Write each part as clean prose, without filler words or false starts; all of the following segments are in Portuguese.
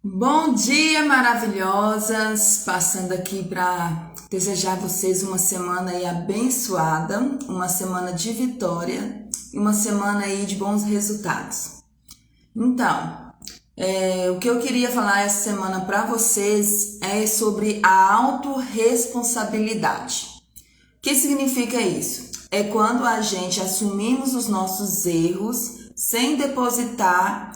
Bom dia, maravilhosas! Passando aqui para desejar a vocês uma semana aí abençoada, uma semana de vitória e uma semana aí de bons resultados. Então, o que eu queria falar essa semana para vocês é sobre a autorresponsabilidade. O que significa isso? É quando a gente assumimos os nossos erros sem depositar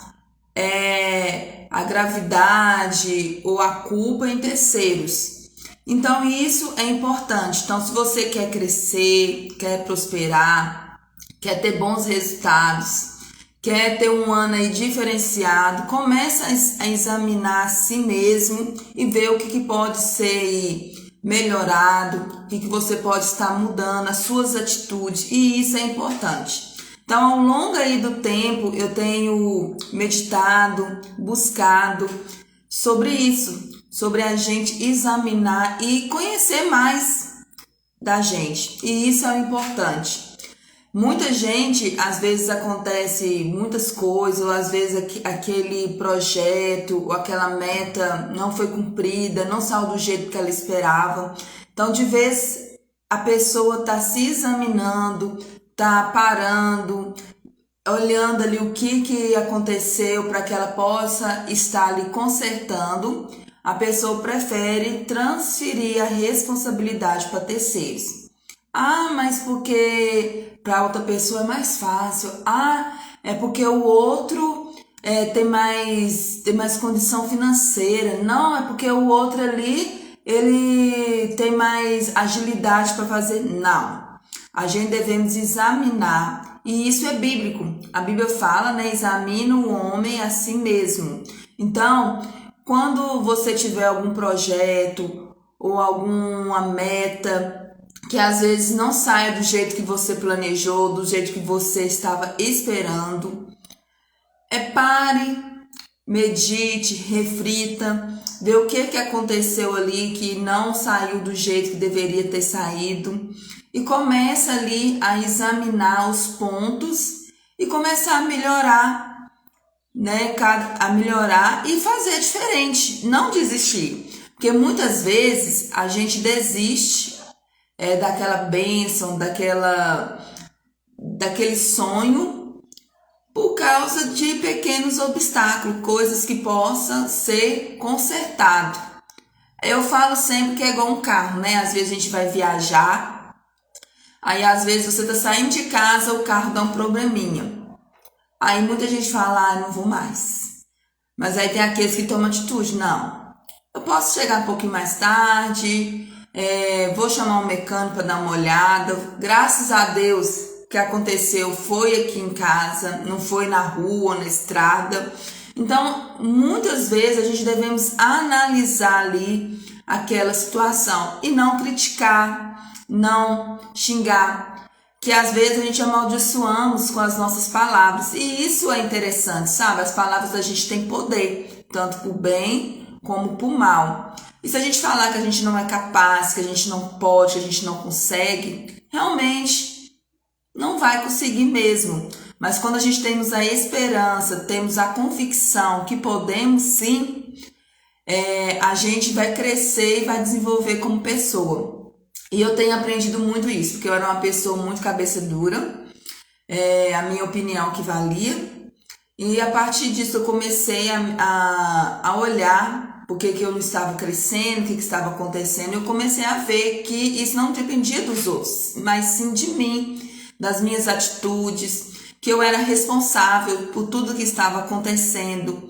a gravidade ou a culpa em terceiros. Então isso é importante. Então, se você quer crescer, quer prosperar, quer ter bons resultados, quer ter um ano aí diferenciado, começa a examinar a si mesmo e ver o que pode ser melhorado, o que você pode estar mudando, as suas atitudes, e isso é importante. Então, ao longo aí do tempo, eu tenho meditado, buscado sobre isso, sobre a gente examinar e conhecer mais da gente. E isso é o importante. Muita gente, às vezes acontece muitas coisas, ou às vezes aquele projeto ou aquela meta não foi cumprida, não saiu do jeito que ela esperava. Então, de vez a pessoa está se examinando, tá parando, olhando ali o que aconteceu para que ela possa estar ali consertando, a pessoa prefere transferir a responsabilidade para terceiros. Ah, mas porque para outra pessoa é mais fácil. Ah, é porque o outro tem mais condição financeira. Não, é porque o outro ali ele tem mais agilidade para fazer. Não. A gente devemos examinar, e isso é bíblico. A Bíblia fala, né? Examina o homem a si mesmo. Então, quando você tiver algum projeto ou alguma meta que às vezes não saia do jeito que você planejou, do jeito que você estava esperando, pare, medite, reflita, vê o que aconteceu ali que não saiu do jeito que deveria ter saído e começa ali a examinar os pontos e começar a melhorar, né? A melhorar e fazer diferente, não desistir. Porque muitas vezes a gente desiste daquela bênção, daquele sonho por causa de pequenos obstáculos, coisas que possam ser consertado. Eu falo sempre que é igual um carro, né? Às vezes a gente vai viajar, aí às vezes você tá saindo de casa, o carro dá um probleminha. Aí muita gente fala, não vou mais. Mas aí tem aqueles que tomam atitude, não. Eu posso chegar um pouquinho mais tarde, vou chamar um mecânico para dar uma olhada. Graças a Deus, o que aconteceu foi aqui em casa, não foi na rua, na estrada. Então, muitas vezes a gente devemos analisar ali aquela situação e não criticar, não xingar, que às vezes a gente amaldiçoamos com as nossas palavras. E isso é interessante, sabe? As palavras da gente têm poder, tanto para o bem como para o mal. E se a gente falar que a gente não é capaz, que a gente não pode, que a gente não consegue, realmente não vai conseguir mesmo. Mas quando a gente temos a esperança, temos a convicção que podemos sim, a gente vai crescer e vai desenvolver como pessoa. E eu tenho aprendido muito isso, porque eu era uma pessoa muito cabeça dura, a minha opinião que valia. E a partir disso eu comecei a olhar por que eu não estava crescendo, o que estava acontecendo. Eu comecei a ver que isso não dependia dos outros, mas sim de mim, das minhas atitudes, que eu era responsável por tudo que estava acontecendo.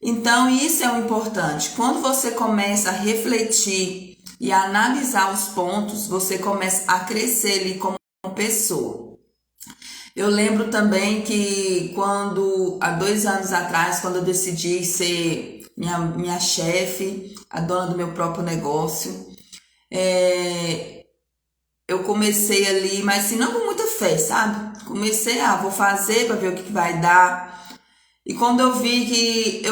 Então isso é o importante. Quando você começa a refletir e a analisar os pontos, você começa a crescer ali como pessoa. Eu lembro também que há 2 anos atrás, quando eu decidi ser minha chefe, a dona do meu próprio negócio, eu comecei ali, mas assim, não com muita fé, sabe? Comecei, vou fazer para ver o que vai dar. E quando eu vi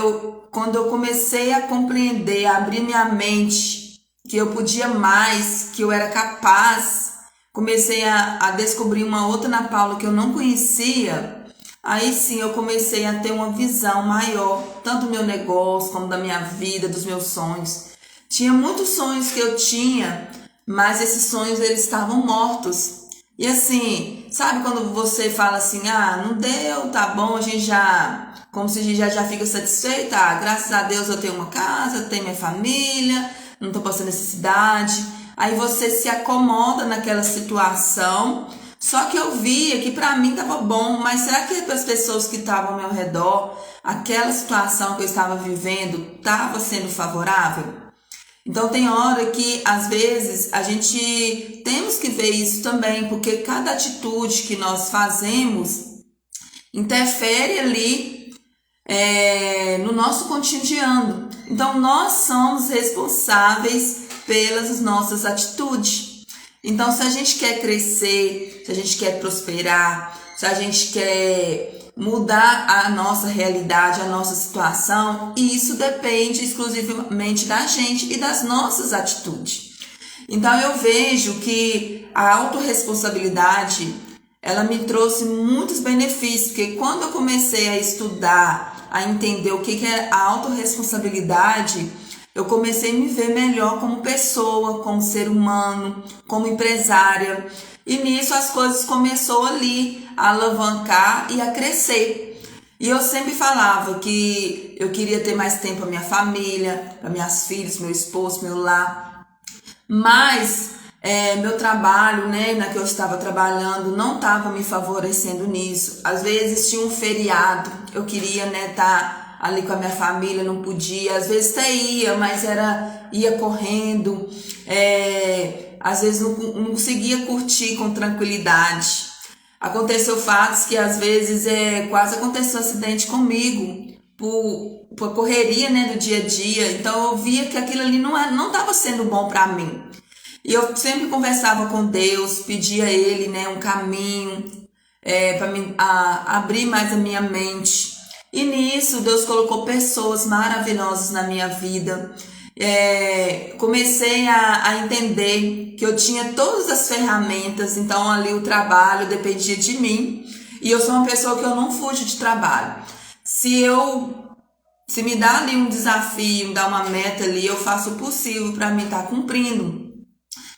quando eu comecei a compreender, a abrir minha mente, que eu podia mais, que eu era capaz, comecei a descobrir uma outra Ana Paula que eu não conhecia. Aí sim eu comecei a ter uma visão maior, tanto do meu negócio como da minha vida, dos meus sonhos. Tinha muitos sonhos que eu tinha, mas esses sonhos eles estavam mortos. E assim, sabe quando você fala assim, ah, não deu, tá bom, a gente já, como se a gente já fica satisfeita, ah, graças a Deus eu tenho uma casa, tenho minha família, não tô passando necessidade. Aí você se acomoda naquela situação. Só que eu via que pra mim tava bom, mas será que para as pessoas que estavam ao meu redor, aquela situação que eu estava vivendo estava sendo favorável? Então tem hora que às vezes a gente temos que ver isso também, porque cada atitude que nós fazemos interfere ali no nosso cotidiano. Então nós somos responsáveis pelas nossas atitudes. Então se a gente quer crescer, se a gente quer prosperar, se a gente quer mudar a nossa realidade, a nossa situação, e isso depende exclusivamente da gente e das nossas atitudes. Então eu vejo que a autorresponsabilidade, ela me trouxe muitos benefícios, porque quando eu comecei a estudar, a entender o que é a autorresponsabilidade, eu comecei a me ver melhor como pessoa, como ser humano, como empresária. E nisso as coisas começaram ali a alavancar e a crescer. E eu sempre falava que eu queria ter mais tempo para minha família, para minhas filhas, meu esposo, meu lar. Mas meu trabalho, né, na que eu estava trabalhando, não estava me favorecendo nisso. Às vezes tinha um feriado, eu queria, né, estar ali com a minha família, não podia. Às vezes até ia, mas ia correndo. Às vezes não conseguia curtir com tranquilidade. Aconteceu fatos que às vezes quase aconteceu um acidente comigo por correria, né, do dia a dia. Então eu via que aquilo ali não estava sendo bom para mim. E eu sempre conversava com Deus, pedia a Ele, né, um caminho para abrir mais a minha mente. E nisso Deus colocou pessoas maravilhosas na minha vida. Comecei a entender que eu tinha todas as ferramentas, então ali o trabalho dependia de mim. E eu sou uma pessoa que eu não fujo de trabalho. Se me dá ali um desafio, me dá uma meta ali, eu faço o possível para mim estar cumprindo.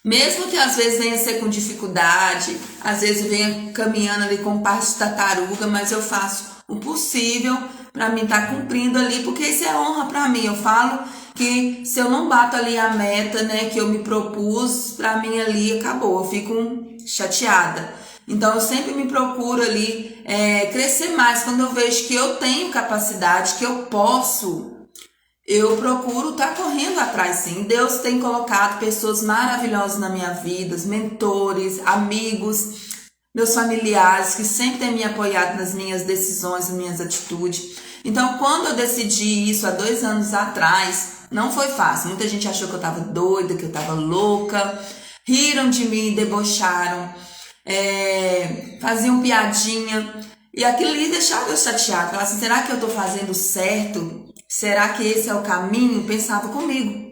Mesmo que às vezes venha ser com dificuldade, às vezes venha caminhando ali com parte de tartaruga, mas eu faço o possível para mim estar cumprindo ali, porque isso é honra para mim. Eu falo que se eu não bato ali a meta, né, que eu me propus, para mim ali acabou, eu fico chateada. Então eu sempre me procuro ali crescer mais. Quando eu vejo que eu tenho capacidade, que eu posso, eu procuro estar correndo atrás, sim. Deus tem colocado pessoas maravilhosas na minha vida, mentores, amigos, meus familiares, que sempre têm me apoiado nas minhas decisões, nas minhas atitudes. Então, quando eu decidi isso há 2 anos atrás, não foi fácil. Muita gente achou que eu estava doida, que eu estava louca, riram de mim, debocharam, faziam piadinha. E aquilo ali deixava eu chateada. Falava assim, será que eu estou fazendo certo? Será que esse é o caminho? Pensava comigo.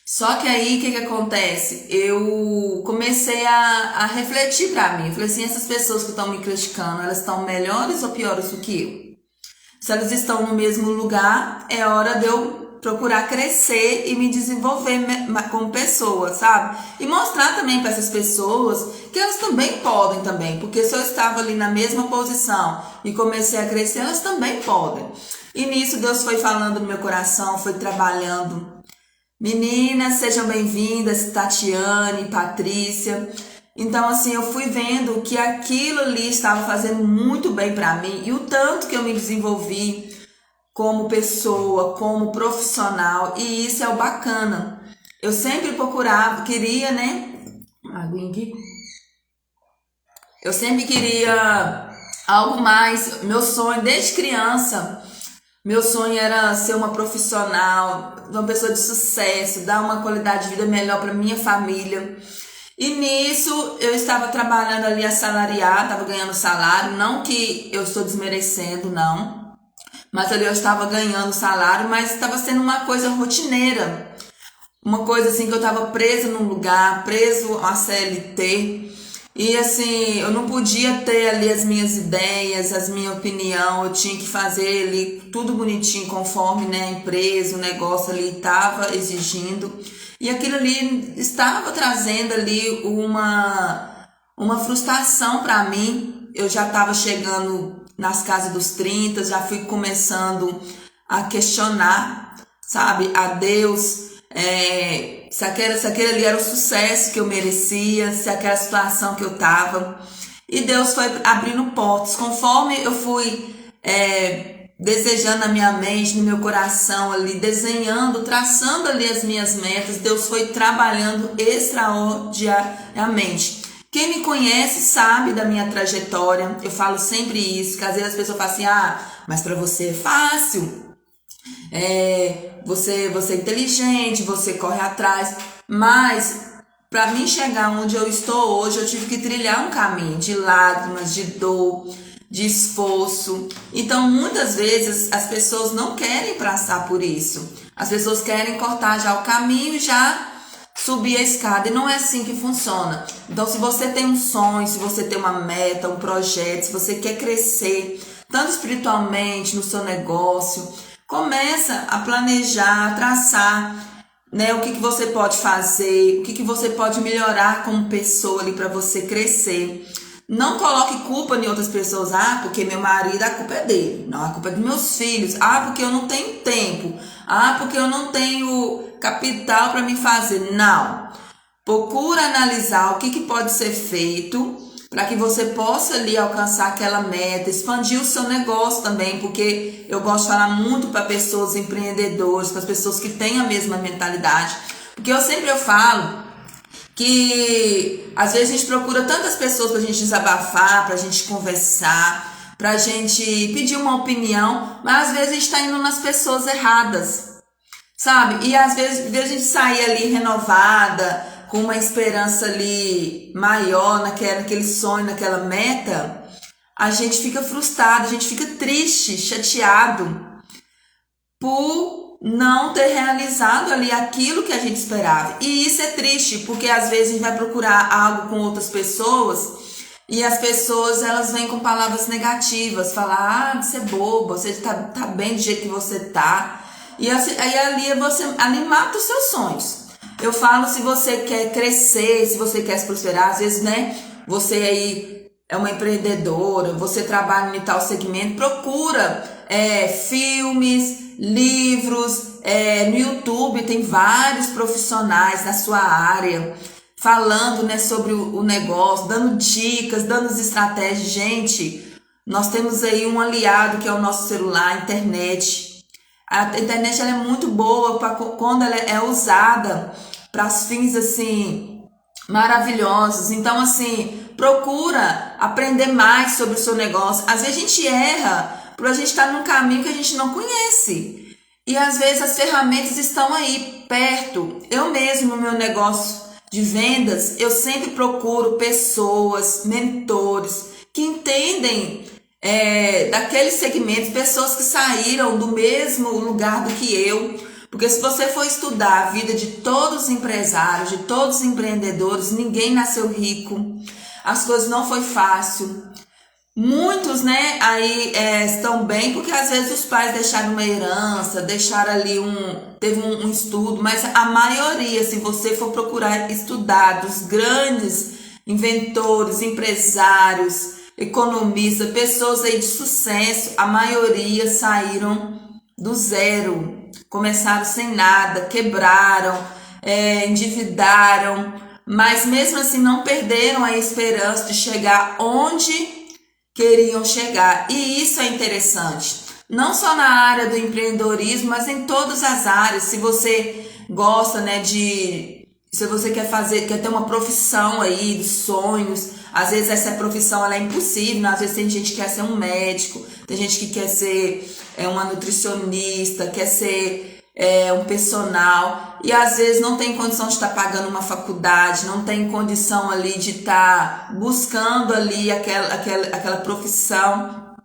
Só que aí, o que acontece? Eu comecei a refletir pra mim. Eu falei assim, essas pessoas que estão me criticando, elas estão melhores ou piores do que eu? Se elas estão no mesmo lugar, é hora de eu procurar crescer e me desenvolver como pessoa, sabe? E mostrar também para essas pessoas que elas também podem também. Porque se eu estava ali na mesma posição e comecei a crescer, elas também podem. E nisso Deus foi falando no meu coração, foi trabalhando. Meninas, sejam bem-vindas, Tatiane, Patrícia. Então, assim, eu fui vendo que aquilo ali estava fazendo muito bem para mim e o tanto que eu me desenvolvi como pessoa, como profissional, e isso é o bacana. Eu sempre procurava, queria, né? Aguinha aqui. Eu sempre queria algo mais. Meu sonho, desde criança, meu sonho era ser uma profissional, uma pessoa de sucesso, dar uma qualidade de vida melhor para minha família. E nisso eu estava trabalhando ali assalariada, estava ganhando salário, não que eu estou desmerecendo, não. Mas ali eu estava ganhando salário, mas estava sendo uma coisa rotineira. Uma coisa assim que eu estava presa num lugar, preso a CLT. E assim, eu não podia ter ali as minhas ideias, as minha opinião, eu tinha que fazer ali tudo bonitinho conforme, né, a empresa, o negócio ali estava exigindo. E aquilo ali estava trazendo ali uma frustração para mim. Eu já estava chegando nas casas dos 30, já fui começando a questionar, sabe, a Deus, se aquele ali era o sucesso que eu merecia, se aquela situação que eu estava. E Deus foi abrindo portas. Conforme eu fui desejando na minha mente, no meu coração ali, desenhando, traçando ali as minhas metas, Deus foi trabalhando extraordinariamente. Quem me conhece sabe da minha trajetória. Eu falo sempre isso, que às vezes as pessoas falam assim, mas para você é fácil. Você é inteligente, você corre atrás, mas para mim chegar onde eu estou hoje, eu tive que trilhar um caminho de lágrimas, de dor, de esforço. Então, muitas vezes as pessoas não querem passar por isso. As pessoas querem cortar já o caminho e já subir a escada, e não é assim que funciona. Então, se você tem um sonho, se você tem uma meta, um projeto, se você quer crescer, tanto espiritualmente, no seu negócio, começa a planejar, a traçar, né, o que você pode fazer, o que você pode melhorar como pessoa ali para você crescer. Não coloque culpa em outras pessoas. Porque meu marido, a culpa é dele. Não, a culpa é dos meus filhos. Porque eu não tenho tempo. Porque eu não tenho capital para me fazer. Não. Procura analisar o que pode ser feito para que você possa ali alcançar aquela meta, expandir o seu negócio também, porque eu gosto de falar muito para pessoas empreendedoras, para as pessoas que têm a mesma mentalidade, porque eu sempre falo que às vezes a gente procura tantas pessoas pra gente desabafar, pra gente conversar, pra gente pedir uma opinião, mas às vezes a gente tá indo nas pessoas erradas, sabe? E às vezes, em vez de a gente sair ali renovada, com uma esperança ali maior, naquele sonho, naquela meta, a gente fica frustrado, a gente fica triste, chateado por não ter realizado ali aquilo que a gente esperava. E isso é triste, porque às vezes a gente vai procurar algo com outras pessoas e as pessoas, elas vêm com palavras negativas, falar, você é boba, você tá bem do jeito que você tá. E aí ali mata os seus sonhos. Eu falo, se você quer crescer, se você quer se prosperar, às vezes, né, você aí é uma empreendedora, você trabalha em tal segmento, procura filmes, livros, no YouTube tem vários profissionais na sua área falando, né, sobre o negócio, dando dicas, dando as estratégias. Gente, nós temos aí um aliado que é o nosso celular, a internet. A internet, ela é muito boa quando ela é usada para fins assim maravilhosos. Então, assim, procura aprender mais sobre o seu negócio. Às vezes a gente erra por a gente estar num caminho que a gente não conhece. E às vezes as ferramentas estão aí perto. Eu mesmo, no meu negócio de vendas, eu sempre procuro pessoas, mentores que entendem daquele segmento, pessoas que saíram do mesmo lugar do que eu. Porque se você for estudar a vida de todos os empresários, de todos os empreendedores, ninguém nasceu rico, as coisas não foi fácil. Muitos, né, aí estão bem porque às vezes os pais deixaram uma herança, deixaram ali teve um estudo, mas a maioria, se você for procurar estudar dos grandes inventores, empresários, economistas, pessoas aí de sucesso, a maioria saíram do zero, começaram sem nada, quebraram, endividaram, mas mesmo assim não perderam a esperança de chegar onde queriam chegar. E isso é interessante, não só na área do empreendedorismo, mas em todas as áreas. Se você gosta, né, se você quer ter uma profissão aí dos sonhos, às vezes essa profissão ela é impossível, né? Às vezes tem gente que quer ser um médico, tem gente que quer ser uma nutricionista, quer ser um personal, e às vezes não tem condição de estar pagando uma faculdade, não tem condição ali de estar buscando ali aquela profissão.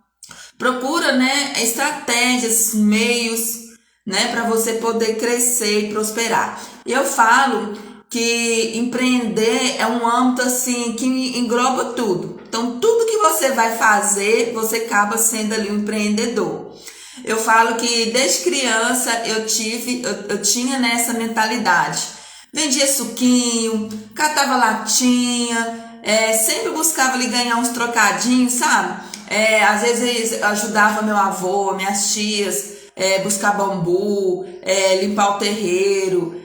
Procura, né, estratégias, meios, né, para você poder crescer e prosperar. E eu falo que empreender é um âmbito assim que engloba tudo. Então, tudo que você vai fazer, você acaba sendo ali um empreendedor. Eu falo que desde criança eu tinha nessa mentalidade. Vendia suquinho, catava latinha, sempre buscava ali ganhar uns trocadinhos, sabe? Às vezes eu ajudava meu avô, minhas tias, buscar bambu, limpar o terreiro,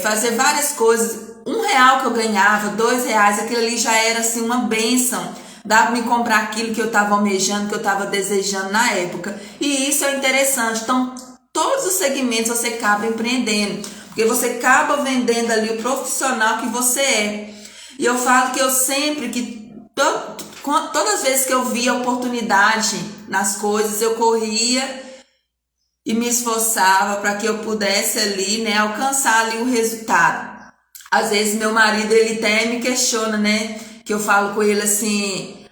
fazer várias coisas. R$ 1 que eu ganhava, R$ 2, aquilo ali já era assim uma bênção. Dava para me comprar aquilo que eu estava almejando, que eu estava desejando na época. E isso é interessante. Então, todos os segmentos você acaba empreendendo, porque você acaba vendendo ali o profissional que você é. E eu falo que eu sempre, todas as vezes que eu via oportunidade nas coisas, eu corria e me esforçava para que eu pudesse ali, né, alcançar ali o resultado. Às vezes meu marido, ele até me questiona, né, que eu falo com ele assim,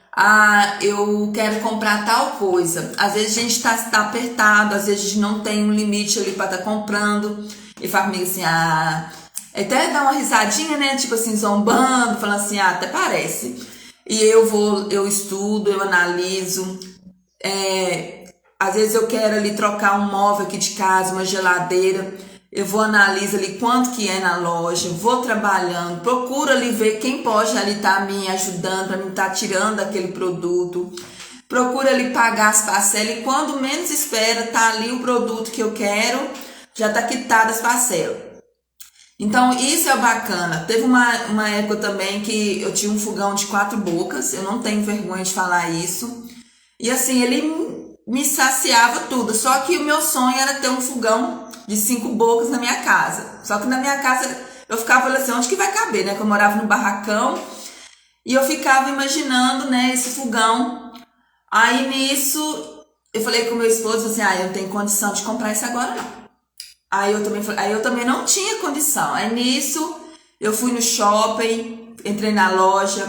eu quero comprar tal coisa. Às vezes a gente tá apertado, às vezes a gente não tem um limite ali para estar comprando. Ele fala comigo assim, até dá uma risadinha, né, tipo assim, zombando, falando assim, até parece. E eu estudo, eu analiso, às vezes eu quero ali trocar um móvel aqui de casa, uma geladeira, eu vou analiso ali quanto que é na loja, vou trabalhando, procuro ali ver quem pode ali estar me ajudando para me estar tirando aquele produto, procuro ali pagar as parcelas e quando menos espera tá ali o produto que eu quero, já tá quitado as parcelas. Então isso é bacana. Teve uma época também que eu tinha um fogão de 4 bocas, eu não tenho vergonha de falar isso, e assim, ele me saciava tudo, só que o meu sonho era ter um fogão de 5 bocas na minha casa. Só que na minha casa eu ficava assim, onde que vai caber, né? Que eu morava no barracão e eu ficava imaginando, né, esse fogão. Aí nisso eu falei com meu esposo assim, eu não tenho condição de comprar isso agora não. Aí eu também não tinha condição. Aí nisso eu fui no shopping, entrei na loja,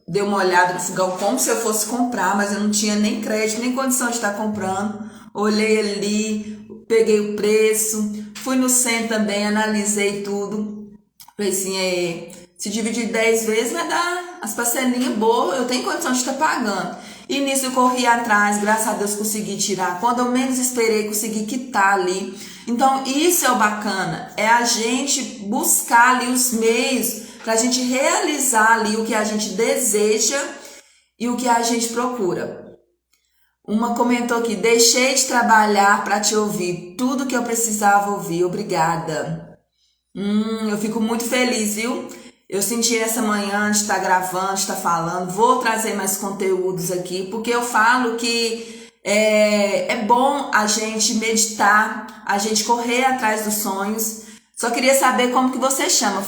dei uma olhada no fogão como se eu fosse comprar, mas eu não tinha nem crédito, nem condição de estar comprando. Olhei ali, peguei o preço, fui no centro também, analisei tudo. Falei assim, se dividir 10 vezes vai dar as parcelinhas boas, eu tenho condição de estar pagando. E nisso eu corri atrás, graças a Deus consegui tirar. Quando eu menos esperei, consegui quitar ali. Então isso é o bacana, é a gente buscar ali os meios para a gente realizar ali o que a gente deseja e o que a gente procura. Uma comentou aqui, deixei de trabalhar para te ouvir, tudo que eu precisava ouvir, obrigada. Eu fico muito feliz, viu? Eu senti essa manhã de estar gravando, de estar falando, vou trazer mais conteúdos aqui, porque eu falo que é bom a gente meditar, a gente correr atrás dos sonhos. Só queria saber como que você chama,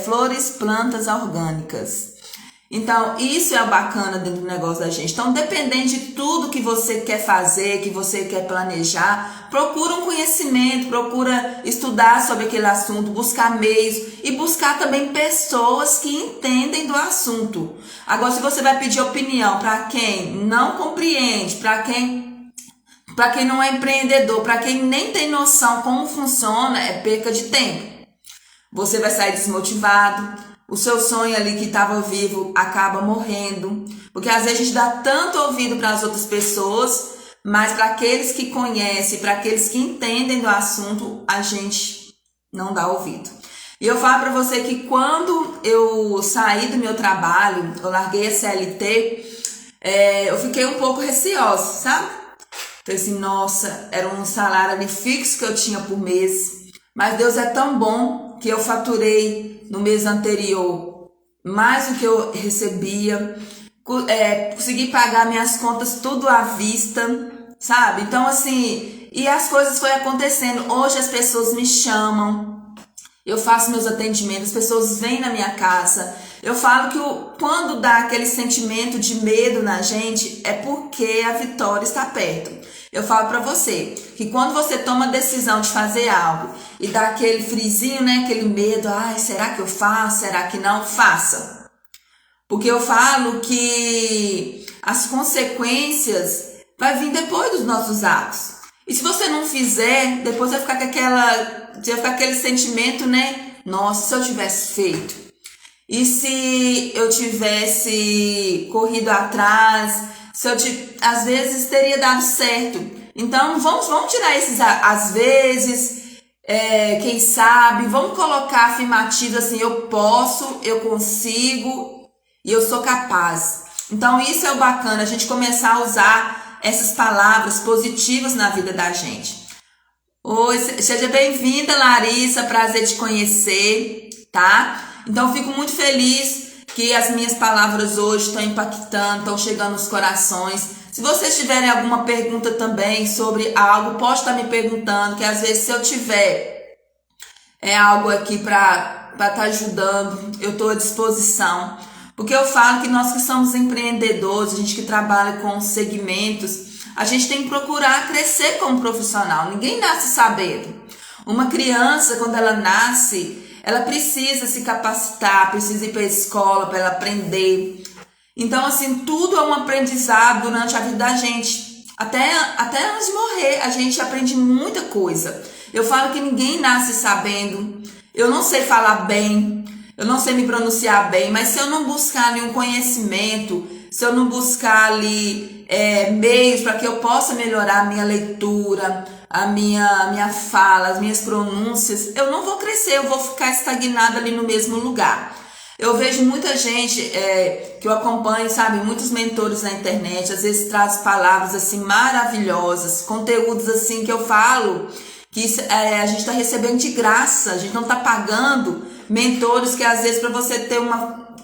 flores, plantas orgânicas. Então, isso é o bacana dentro do negócio da gente. Então, dependendo de tudo que você quer fazer, que você quer planejar, procura um conhecimento, procura estudar sobre aquele assunto, buscar meios e buscar também pessoas que entendem do assunto. Agora, se você vai pedir opinião para quem não compreende, para quem não é empreendedor, para quem nem tem noção como funciona, é perca de tempo. Você vai sair desmotivado. O seu sonho ali que estava vivo acaba morrendo, porque às vezes a gente dá tanto ouvido para as outras pessoas, mas para aqueles que conhecem, para aqueles que entendem do assunto, a gente não dá ouvido. E eu falo para você que quando eu saí do meu trabalho, eu larguei a CLT, eu fiquei um pouco receosa, sabe? Falei assim, nossa, era um salário ali fixo que eu tinha por mês, mas Deus é tão bom que eu faturei no mês anterior mais do que eu recebia, consegui pagar minhas contas tudo à vista, sabe? Então assim, e as coisas foram acontecendo. Hoje as pessoas me chamam, eu faço meus atendimentos, as pessoas vêm na minha casa. Eu falo que quando dá aquele sentimento de medo na gente, é porque a vitória está perto. Eu falo para você que quando você toma a decisão de fazer algo e dá aquele frizinho, né, aquele medo, será que eu faço, será que não? Faça. Porque eu falo que as consequências vai vir depois dos nossos atos. E se você não fizer, depois vai ficar com aquele sentimento, né, Nossa, se eu tivesse feito. E se eu tivesse corrido atrás, às vezes teria dado certo. Então, vamos tirar esses às vezes, quem sabe, vamos colocar afirmativos assim, eu posso, eu consigo e eu sou capaz. Então, isso é o bacana, a gente começar a usar essas palavras positivas na vida da gente. Oi, seja bem-vinda, Larissa, prazer te conhecer, tá? Então, fico muito feliz que as minhas palavras hoje estão impactando, estão chegando nos corações. Se vocês tiverem alguma pergunta também sobre algo, pode estar me perguntando, que às vezes se eu tiver algo aqui para estar ajudando, eu estou à disposição. Porque eu falo que nós que somos empreendedores, a gente que trabalha com segmentos, a gente tem que procurar crescer como profissional. Ninguém nasce sabendo. Uma criança, quando ela nasce, ela precisa se capacitar, precisa ir para a escola para ela aprender. Então, assim, tudo é um aprendizado durante a vida da gente. Até antes de morrer, a gente aprende muita coisa. Eu falo que ninguém nasce sabendo. Eu não sei falar bem, eu não sei me pronunciar bem, mas se eu não buscar ali um conhecimento, se eu não buscar ali meios para que eu possa melhorar a minha leitura, a minha fala, as minhas pronúncias, eu não vou crescer, eu vou ficar estagnada ali no mesmo lugar. Eu vejo muita gente que eu acompanho, sabe, muitos mentores na internet, às vezes traz palavras assim maravilhosas, conteúdos assim que eu falo que a gente está recebendo de graça, a gente não está pagando. Mentores que às vezes para você ter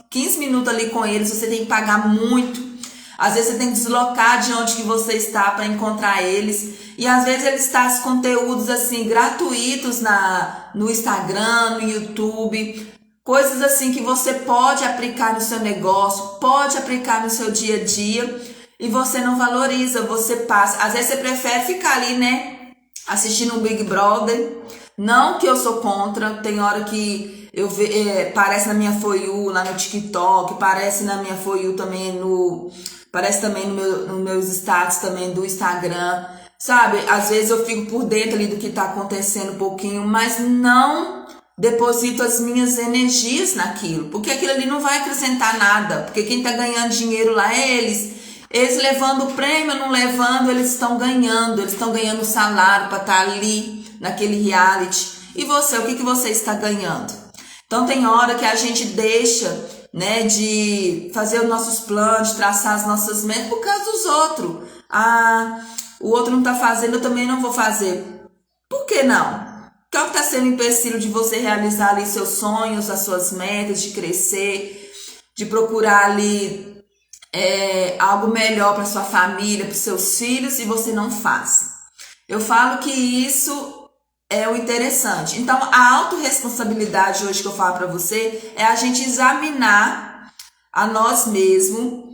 15 minutos ali com eles, você tem que pagar muito. Às vezes você tem que deslocar de onde que você está para encontrar eles. E às vezes eles trazem conteúdos assim gratuitos no Instagram, no YouTube. Coisas assim que você pode aplicar no seu negócio, pode aplicar no seu dia a dia. E você não valoriza, você passa. Às vezes você prefere ficar ali, né? Assistindo um Big Brother. Não que eu sou contra. Tem hora que parece na minha For You, lá no TikTok. Parece na minha For You também Parece também no meus status também do Instagram, sabe? Às vezes eu fico por dentro ali do que tá acontecendo um pouquinho, mas não deposito as minhas energias naquilo, porque aquilo ali não vai acrescentar nada, porque quem tá ganhando dinheiro lá é eles. Eles levando o prêmio, não levando, eles estão ganhando salário para estar ali naquele reality. E você, o que você está ganhando? Então tem hora que a gente deixa, né, de fazer os nossos planos, de traçar as nossas metas por causa dos outros. O outro não está fazendo, eu também não vou fazer. Por que não? Qual está sendo o empecilho de você realizar ali seus sonhos, as suas metas, de crescer, de procurar ali algo melhor para sua família, para os seus filhos, e você não faz? Eu falo que isso é o interessante. Então, a autorresponsabilidade hoje que eu falo para você é a gente examinar a nós mesmos,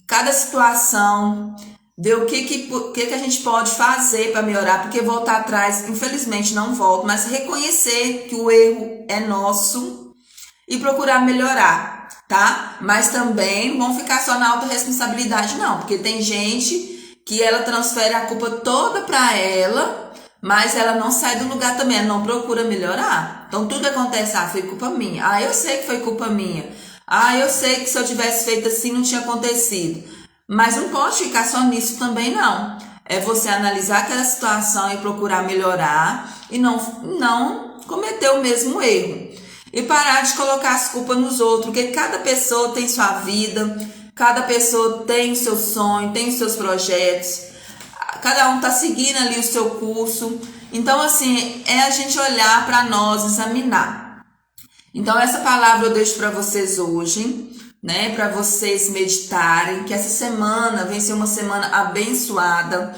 cada situação, ver o que a gente pode fazer para melhorar, porque voltar atrás, infelizmente, não volto, mas reconhecer que o erro é nosso e procurar melhorar, tá? Mas também não vamos ficar só na autorresponsabilidade, não, porque tem gente que ela transfere a culpa toda para ela, mas ela não sai do lugar também, ela não procura melhorar. Então tudo acontece, foi culpa minha. Eu sei que foi culpa minha. Eu sei que se eu tivesse feito assim não tinha acontecido. Mas não pode ficar só nisso também, não. É você analisar aquela situação e procurar melhorar e não cometer o mesmo erro. E parar de colocar as culpas nos outros, porque cada pessoa tem sua vida, cada pessoa tem o seu sonho, tem os seus projetos. Cada um está seguindo ali o seu curso. Então, assim, é a gente olhar para nós, examinar. Então, essa palavra eu deixo para vocês hoje, né? Para vocês meditarem, que essa semana vem ser uma semana abençoada.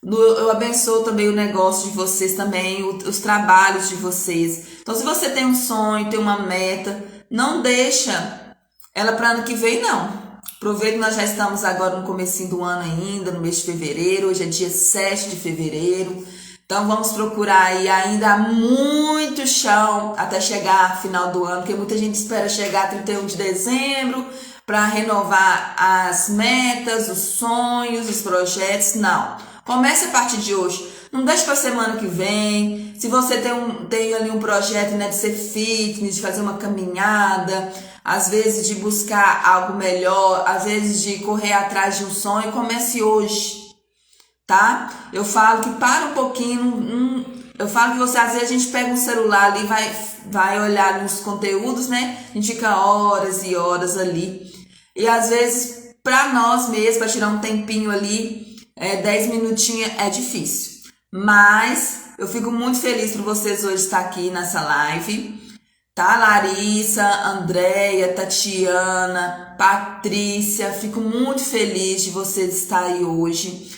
Eu abençoo também o negócio de vocês também, os trabalhos de vocês. Então, se você tem um sonho, tem uma meta, não deixa ela para ano que vem, não. Aproveita que nós já estamos agora no comecinho do ano ainda, no mês de fevereiro. Hoje é dia 7 de fevereiro. Então vamos procurar aí ainda muito chão até chegar final do ano, porque muita gente espera chegar 31 de dezembro para renovar as metas, os sonhos, os projetos. Não. Comece a partir de hoje. Não deixe para semana que vem. Se você tem ali um projeto, né, de ser fitness, de fazer uma caminhada, às vezes de buscar algo melhor, às vezes de correr atrás de um sonho, comece hoje, tá? Eu falo que para um pouquinho, eu falo que você, às vezes a gente pega um celular ali, vai olhar nos conteúdos, né? A gente fica horas e horas ali. E às vezes, para nós mesmos, para tirar um tempinho ali, 10 minutinhos é difícil. Mas eu fico muito feliz por vocês hoje estar aqui nessa live, tá? Larissa, Andréia, Tatiana, Patrícia, fico muito feliz de vocês estarem aí hoje.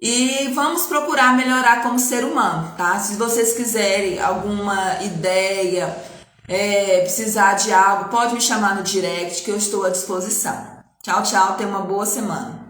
E vamos procurar melhorar como ser humano, tá? Se vocês quiserem alguma ideia, precisar de algo, pode me chamar no direct que eu estou à disposição. Tchau, tchau, tenha uma boa semana.